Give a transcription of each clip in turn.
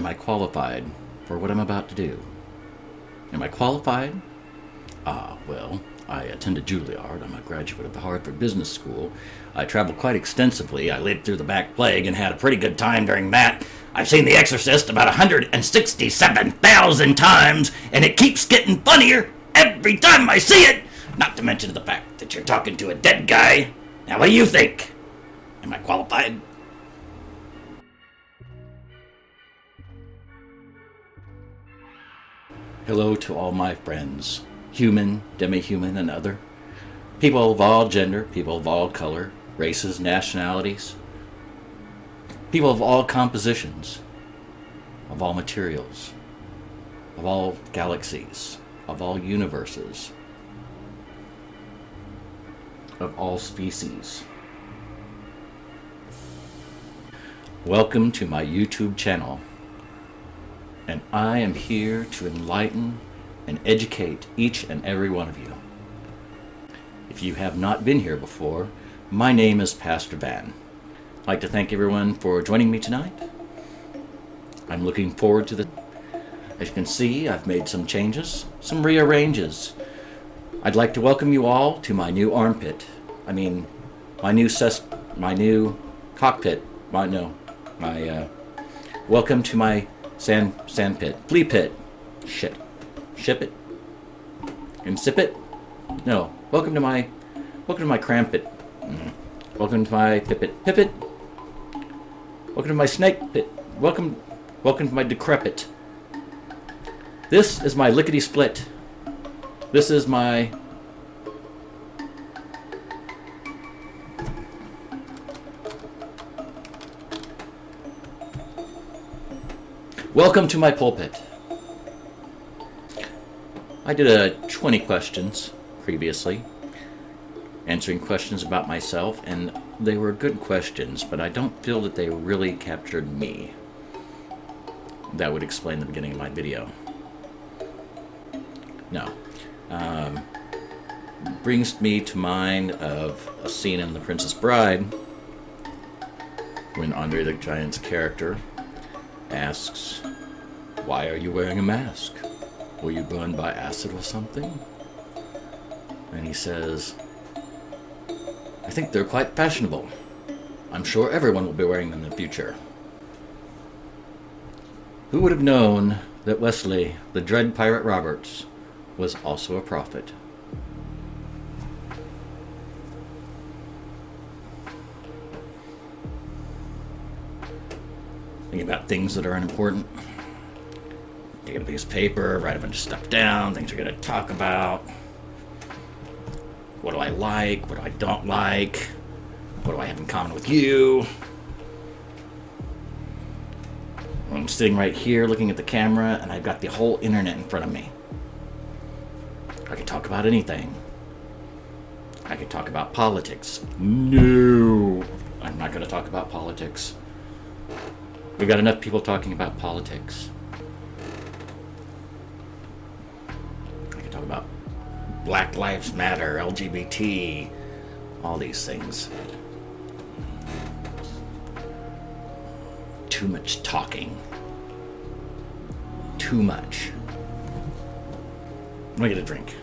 Am I qualified for what I'm about to do? Am I qualified? Well, I attended Juilliard. I'm a graduate of the Harvard Business School. I traveled quite extensively. I lived through the Black Plague and had a pretty good time during that. I've seen The Exorcist about 167,000 times, and it keeps getting funnier every time I see it. Not to mention the fact that you're talking to a dead guy. Now, what do you think? Am I qualified? Hello to all my friends, human, demi-human, and other. People of all gender, people of all color, races, nationalities. People of all compositions, of all materials, of all galaxies, of all universes, of all species. Welcome to my YouTube channel, and I am here to enlighten and educate each and every one of you. If you have not been here before, my name is Pastor Van. I'd like to thank everyone for joining me tonight. I'm looking forward to the... As you can see, I've made some changes, some rearranges. I'd like to welcome you all to my new armpit. My new cockpit. Welcome to my sand pit. Flea pit. Shit. Ship it? Insip it? No. Welcome to my cram pit. Welcome to my pippet. Welcome to my snake pit. Welcome to my decrepit. This is my lickety split. This is my... Welcome to my pulpit. I did 20 questions previously, answering questions about myself, and they were good questions, but I don't feel that they really captured me. That would explain the beginning of my video. No. Brings me to mind of a scene in The Princess Bride when Andre the Giant's character asks, "Why are you wearing a mask? Were you burned by acid or something?" And he says, "I think they're quite fashionable. I'm sure everyone will be wearing them in the future." Who would have known that Wesley, the Dread Pirate Roberts, was also a prophet? Thinking about things that are unimportant. Take a piece of paper, write a bunch of stuff down, things you're going to talk about. What do I like? What do I don't like? What do I have in common with you? I'm sitting right here looking at the camera, and I've got the whole internet in front of me. I could talk about anything. I could talk about politics. No, I'm not going to talk about politics. We've got enough people talking about politics. I could talk about Black Lives Matter, LGBT, all these things. Too much talking. Too much. Let me get a drink.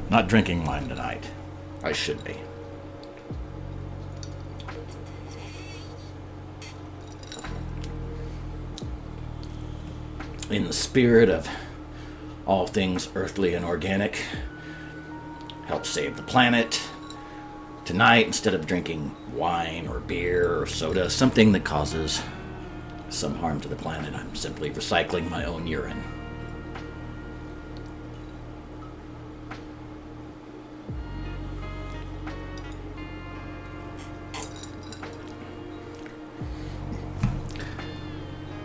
Not drinking wine tonight. I should be. In the spirit of all things earthly and organic, help save the planet. Tonight, instead of drinking wine or beer or soda, something that causes some harm to the planet, I'm simply recycling my own urine.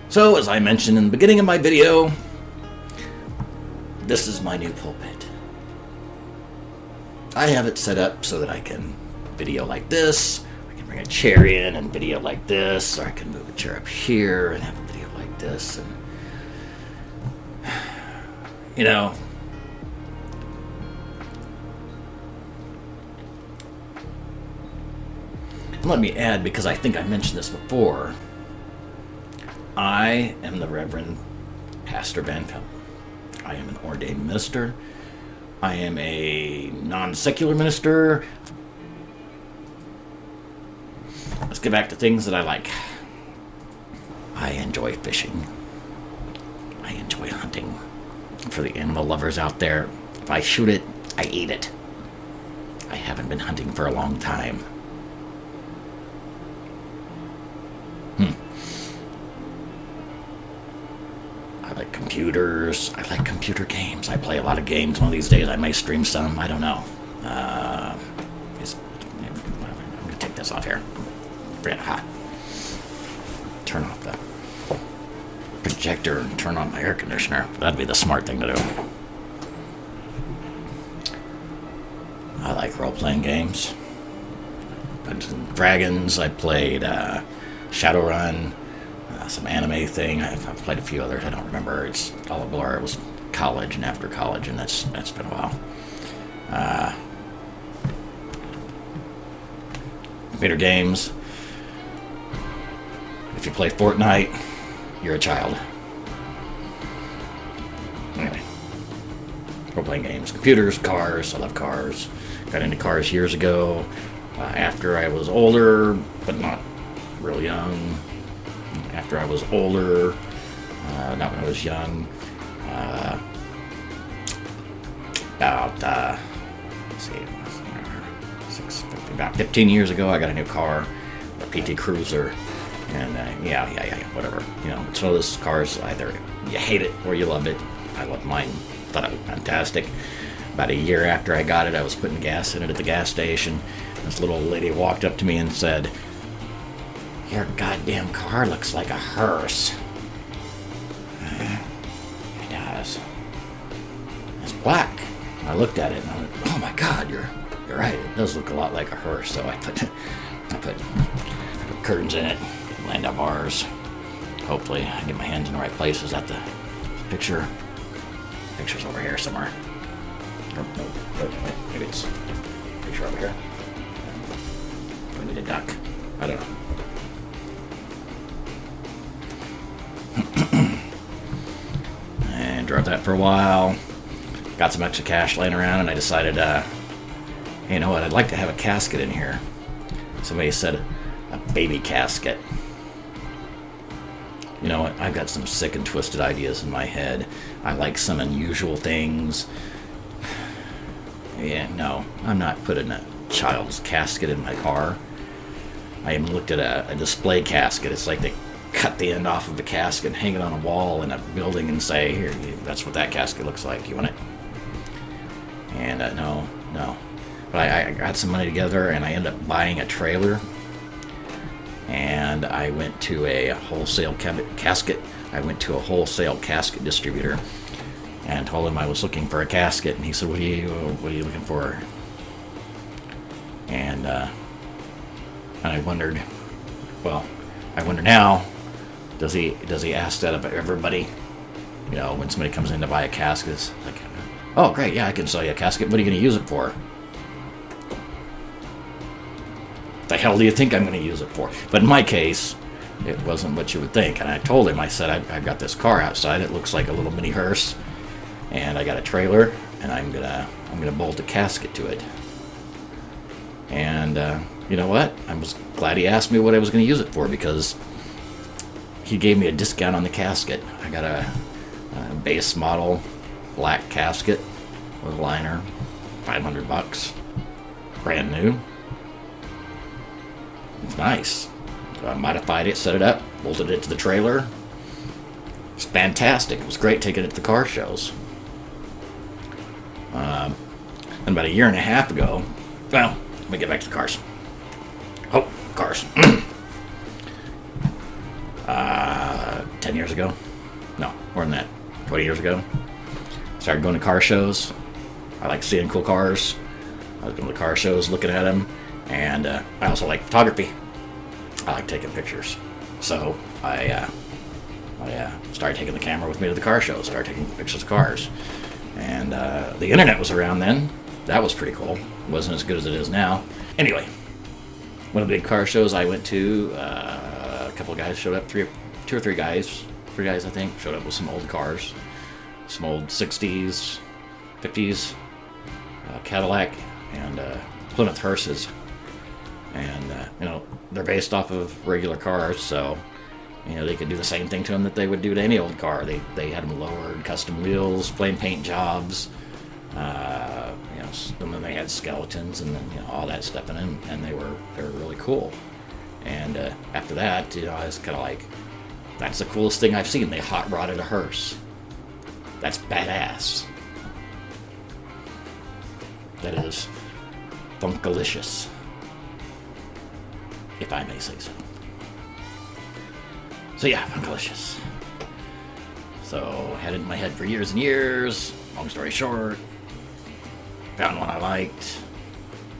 So, as I mentioned in the beginning of my video, this is my new pulpit. I have it set up so that I can video like this, I can bring a chair in and video like this, or I can move a chair up here and have a video like this, and you know, And let me add, because I think I mentioned this before, I am the Reverend Pastor Van Pelt. I am an ordained minister. I am a non-secular minister. Let's get back to things that I like. I enjoy fishing. I enjoy hunting. For the animal lovers out there, if I shoot it, I eat it. I haven't been hunting for a long time. I like computers. I like computer games. I play a lot of games. One of these days I may stream some. I don't know. I'm going to take this off here. Turn off the projector and turn on my air conditioner. That'd be the smart thing to do. I like role-playing games. Dungeons and Dragons. I played Shadowrun. Some anime thing. I've played a few others. I don't remember. It's all a blur. It was college and after college, and that's been a while. Computer games. If you play Fortnite, you're a child. Anyway, role-playing games, computers, cars. I love cars. Got into cars years ago. After I was older, but not real young. After I was older, not when I was young. About 15 years ago, I got a new car, a PT Cruiser, and whatever. You know, it's one of those cars, either you hate it or you love it. I love mine. Thought it was fantastic. About a year after I got it, I was putting gas in it at the gas station. This little old lady walked up to me and said, "Your goddamn car looks like a hearse." It does. It's black. I looked at it and I went, "Oh my God, you're right. It does look a lot like a hearse." So I put curtains in it, lined up bars. Hopefully, I get my hands in the right places. At the picture's over here somewhere. Or, no, maybe it's picture over here. We need a duck. I don't know. And drove that for a while. Got some extra cash laying around, and I decided, you know what, I'd like to have a casket in here. Somebody said a baby casket. You know what, I've got some sick and twisted ideas in my head. I like some unusual things. Yeah, no, I'm not putting a child's casket in my car. I even looked at a display casket. It's like they cut the end off of the casket and hang it on a wall in a building and say, "Here, that's what that casket looks like. You want it?" And no. But I got some money together, and I ended up buying a trailer. And I went to a wholesale casket. I went to a wholesale casket distributor and told him I was looking for a casket. And he said, "What are you looking for?" And I wondered now, does he ask that of everybody? You know, when somebody comes in to buy a casket, it's like, "Oh, great, yeah, I can sell you a casket. What are you going to use it for?" The hell do you think I'm going to use it for? But in my case, it wasn't what you would think. And I told him, I said, I've got this car outside. It looks like a little mini hearse, and I got a trailer, and I'm gonna bolt a casket to it. And you know what? I was glad he asked me what I was going to use it for, because he gave me a discount on the casket. I got a base model black casket with a liner, $500, brand new. It's nice. So I modified it, set it up, bolted it to the trailer. It's fantastic. It was great taking it to the car shows. And about a year and a half ago, well, let me get back to the cars. Oh, cars. 10 years ago? No, more than that. 20 years ago. Started going to car shows. I like seeing cool cars. I was going to the car shows, looking at them. And I also like photography. I like taking pictures. So I started taking the camera with me to the car shows. Started taking pictures of cars. And the internet was around then. That was pretty cool. It wasn't as good as it is now. Anyway, One of the big car shows I went to, a couple of guys showed up, two or three guys I think, showed up with some old cars, some old 60s, 50s Cadillac and Plymouth hearses. And, they're based off of regular cars, so, they could do the same thing to them that they would do to any old car. They had them lowered, custom wheels, flame paint jobs, and then they had skeletons and then, all that stuff in them, and they were really cool. And after that, I was kind of like, that's the coolest thing I've seen. They hot rodded a hearse. That's badass. That is funkalicious, if I may say so. So yeah, funkalicious. So had it in my head for years and years. Long story short, found one I liked.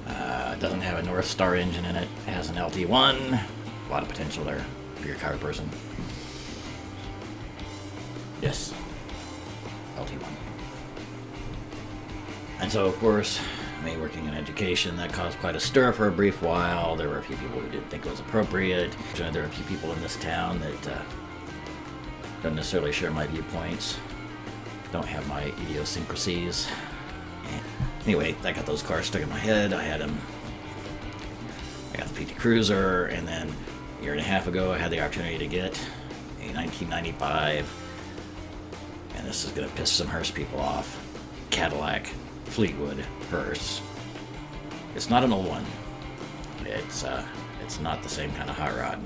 It doesn't have a North Star engine in it. It has an LT1. A lot of potential there for your car person. Yes, LT1. And so, of course, me working in education, that caused quite a stir for a brief while. There were a few people who didn't think it was appropriate. There are a few people in this town that don't necessarily share my viewpoints, don't have my idiosyncrasies. Anyway, I got those cars stuck in my head. I got the PT Cruiser, and then a year and a half ago I had the opportunity to get a 1995, and this is going to piss some hearse people off, Cadillac Fleetwood hearse. It's not an old one. It's not the same kind of hot rod.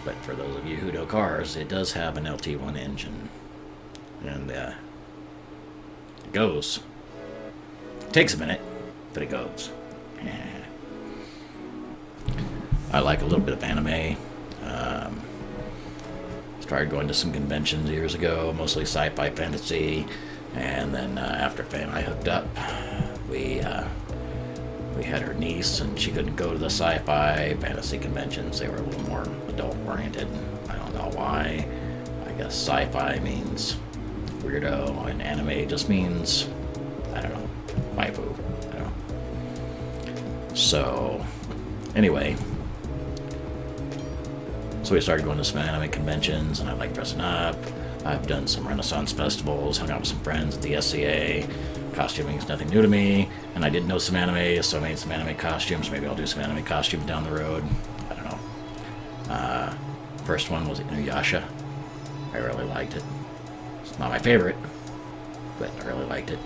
But for those of you who know cars, it does have an LT1 engine, and it goes. It takes a minute, but it goes. I like a little bit of anime. Started going to some conventions years ago, mostly sci-fi fantasy, and then after I hooked up, we had her niece, and she couldn't go to the sci-fi fantasy conventions. They were a little more adult-oriented. I don't know why. I guess sci-fi means weirdo, and anime just means, I don't know, waifu. I don't know. So, anyway, so we started going to some anime conventions, and I like dressing up. I've done some Renaissance festivals, hung out with some friends at the SCA. Costuming is nothing new to me, and I did know some anime, so I made some anime costumes. Maybe I'll do some anime costumes down the road. I don't know. First one was Inuyasha. I really liked it. It's not my favorite, but I really liked it.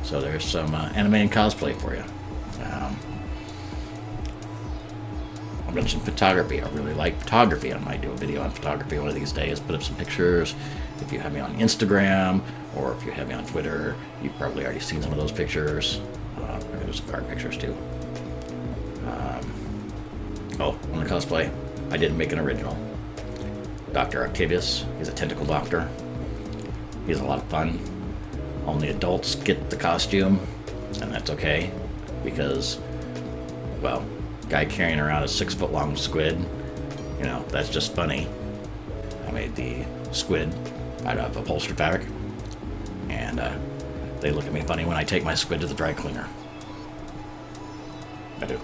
So there's some anime and cosplay for you. I mentioned photography. I really like photography. I might do a video on photography one of these days, put up some pictures. If you have me on Instagram, or if you have me on Twitter, you've probably already seen some of those pictures. There's some card pictures too. On the cosplay, I did make an original. Dr. Octavius, he's a tentacle doctor. He's a lot of fun. Only adults get the costume, and that's okay, because, well, guy carrying around a 6-foot-long squid, that's just funny. I made the squid out of upholstered fabric, and they look at me funny when I take my squid to the dry cleaner. I do.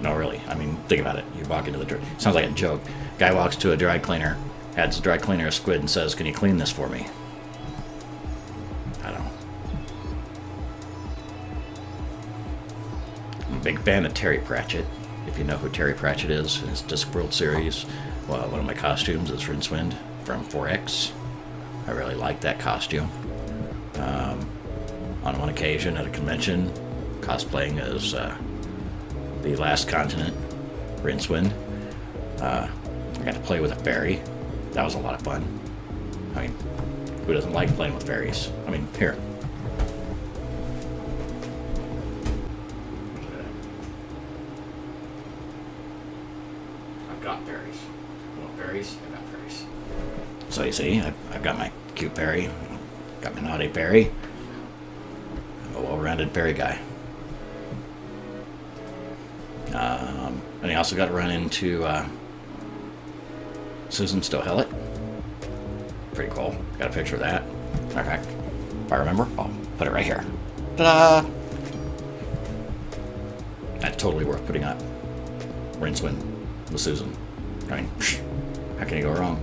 No, really. I mean, think about it. You walk into the sounds like a joke. Guy walks to a dry cleaner, adds the dry cleaner a squid, and says, "Can you clean this for me?" I don't know. I'm a big fan of Terry Pratchett. If you know who Terry Pratchett is, his Discworld series. Well, one of my costumes is Rincewind from 4X. I really like that costume. On one occasion at a convention, cosplaying as the Last Continent, Rincewind, I got to play with a fairy. That was a lot of fun. I mean, who doesn't like playing with fairies? I mean, here. I've got fairies. You want fairies? I've got fairies. So you see, I've got my cute fairy, got my naughty fairy. I'm a well-rounded fairy guy. And I also got to run into Susan Stohellett. Pretty cool. Got a picture of that. Matter of fact, if I remember, I'll put it right here. Ta-da! That's totally worth putting up. Rincewind with Susan. I mean, how can you go wrong?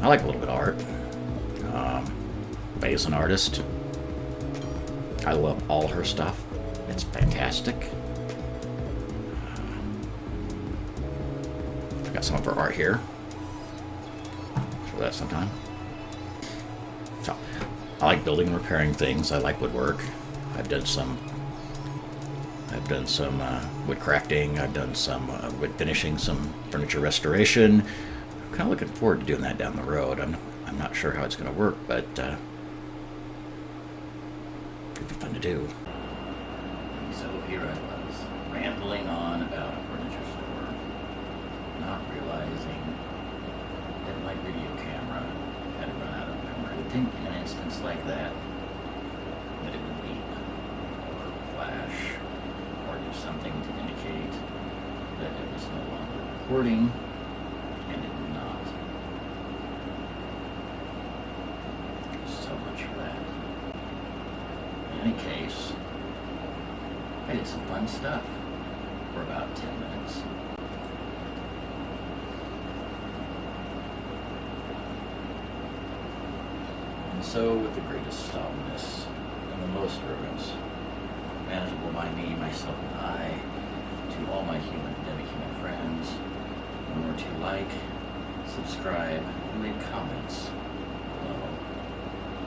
I like a little bit of art. Faye's an artist. I love all her stuff. It's fantastic. I got some of her art here. Show that sometime. So, I like building and repairing things. I like woodwork. I've done some wood crafting. I've done some wood finishing, some furniture restoration. I'm kind of looking forward to doing that down the road. I'm not sure how it's going to work, but it'd be fun to do. So here I was, rambling on about a furniture store, not realizing that my video camera had run out of memory. You'd think in an instance like that it would beep or flash or do something to indicate that it was no longer recording, and it did not. So much for that. In any case, I did some fun stuff for about 10 minutes. And so, with the greatest solemnness and the most reverence, manageable by me, myself, and I, to all my human and demi-human friends, remember to like, subscribe, and leave comments